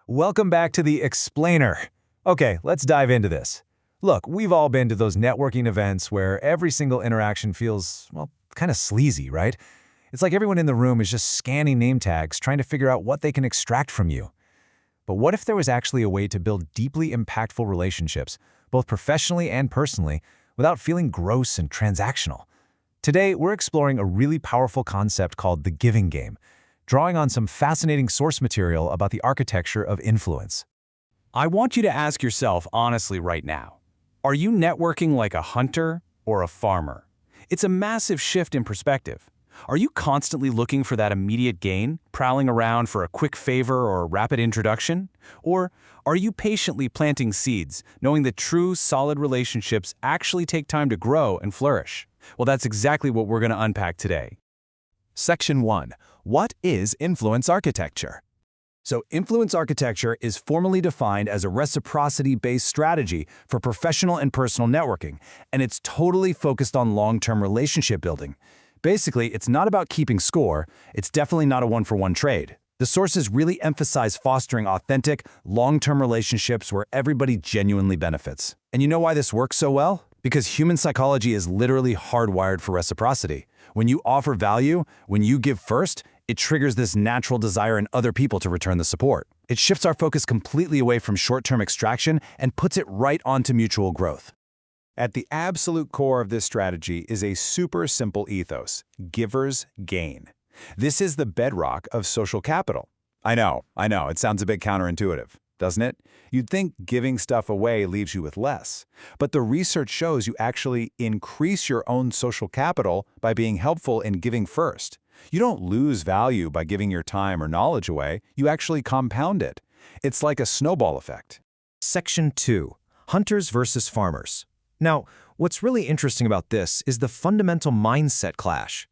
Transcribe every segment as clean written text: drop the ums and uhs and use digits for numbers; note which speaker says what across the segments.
Speaker 1: Welcome back to the Explainer. Okay, let's dive into this. Look, we've all been to those networking events where every single interaction feels, well, kind of sleazy, right? It's like everyone in the room is just scanning name tags, trying to figure out what they can extract from you. But what if there was actually a way to build deeply impactful relationships, both professionally and personally, without feeling gross and transactional? Today, we're exploring a really powerful concept called the giving game, drawing on some fascinating source material about the architecture of influence.
Speaker 2: I want you to ask yourself honestly right now, are you networking like a hunter or a farmer? It's a massive shift in perspective. Are you constantly looking for that immediate gain, prowling around for a quick favor or a rapid introduction? Or are you patiently planting seeds, knowing that true, solid relationships actually take time to grow and flourish? Well, that's exactly what we're going to unpack today.
Speaker 3: Section 1. What is influence architecture? So, influence architecture is formally defined as a reciprocity-based strategy for professional and personal networking, and it's totally focused on long-term relationship building. Basically, it's not about keeping score, it's definitely not a one-for-one trade. The sources really emphasize fostering authentic, long-term relationships where everybody genuinely benefits. And you know why this works so well? Because human psychology is literally hardwired for reciprocity. When you offer value, when you give first, it triggers this natural desire in other people to return the support. It shifts our focus completely away from short-term extraction and puts it right onto mutual growth.
Speaker 4: At the absolute core of this strategy is a super simple ethos: givers gain. This is the bedrock of social capital. I know, it sounds a bit counterintuitive, doesn't it? You'd think giving stuff away leaves you with less. But the research shows you actually increase your own social capital by being helpful in giving first. You don't lose value by giving your time or knowledge away, you actually compound it. It's like a snowball effect.
Speaker 1: Section 2. Hunters versus farmers. Now, what's really interesting about this is the fundamental mindset clash.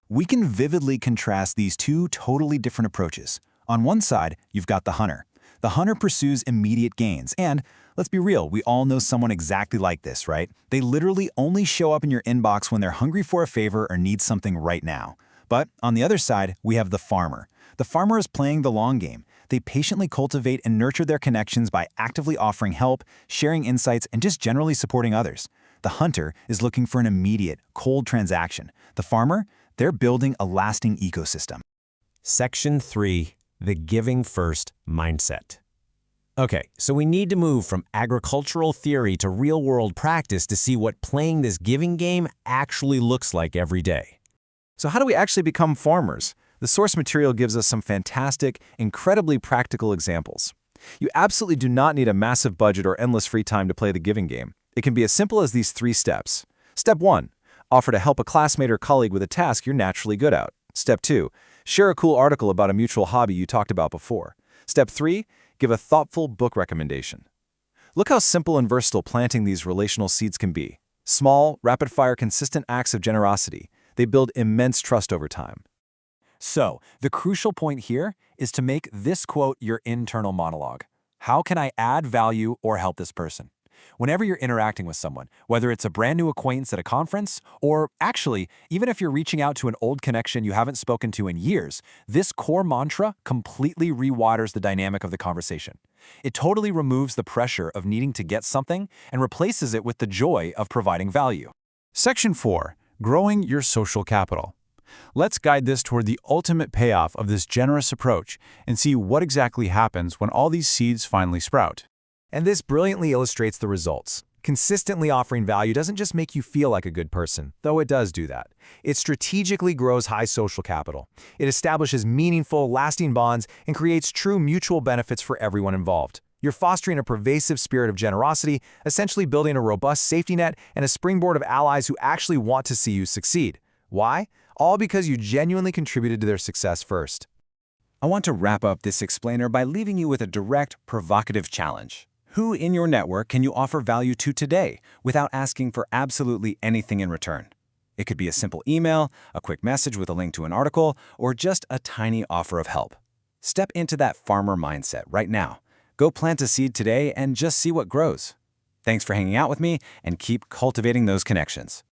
Speaker 3: We can vividly contrast these two totally different approaches. On one side, you've got the hunter. The hunter pursues immediate gains, and let's be real, we all know someone exactly like this, right? They literally only show up in your inbox when they're hungry for a favor or need something right now. But on the other side, we have the farmer. The farmer is playing the long game. They patiently cultivate and nurture their connections by actively offering help, sharing insights, and just generally supporting others. The hunter is looking for an immediate, cold transaction. The farmer, they're building a lasting ecosystem.
Speaker 1: Section 3. The giving first mindset. Okay, so we need to move from agricultural theory to real-world practice to see what playing this giving game actually looks like every day.
Speaker 4: So how do we actually become farmers? The source material gives us some fantastic, incredibly practical examples. You absolutely do not need a massive budget or endless free time to play the giving game. It can be as simple as these 3 steps. Step 1. Offer to help a classmate or colleague with a task you're naturally good at. Step 2. Share a cool article about a mutual hobby you talked about before. Step 3. Give a thoughtful book recommendation. Look how simple and versatile planting these relational seeds can be. Small, rapid-fire, consistent acts of generosity. They build immense trust over time.
Speaker 3: So, the crucial point here is to make this quote your internal monologue. How can I add value or help this person? Whenever you're interacting with someone, whether it's a brand new acquaintance at a conference, or actually, even if you're reaching out to an old connection you haven't spoken to in years, this core mantra completely rewires the dynamic of the conversation. It totally removes the pressure of needing to get something and replaces it with the joy of providing value.
Speaker 4: Section 4. Growing your social capital. Let's guide this toward the ultimate payoff of this generous approach and see what exactly happens when all these seeds finally sprout.
Speaker 1: And this brilliantly illustrates the results. Consistently offering value doesn't just make you feel like a good person, though it does do that. It strategically grows high social capital. It establishes meaningful, lasting bonds and creates true mutual benefits for everyone involved. You're fostering a pervasive spirit of generosity, essentially building a robust safety net and a springboard of allies who actually want to see you succeed. Why? All because you genuinely contributed to their success first.
Speaker 2: I want to wrap up this explainer by leaving you with a direct, provocative challenge. Who in your network can you offer value to today without asking for absolutely anything in return? It could be a simple email, a quick message with a link to an article, or just a tiny offer of help. Step into that farmer mindset right now. Go plant a seed today and just see what grows. Thanks for hanging out with me, and keep cultivating those connections.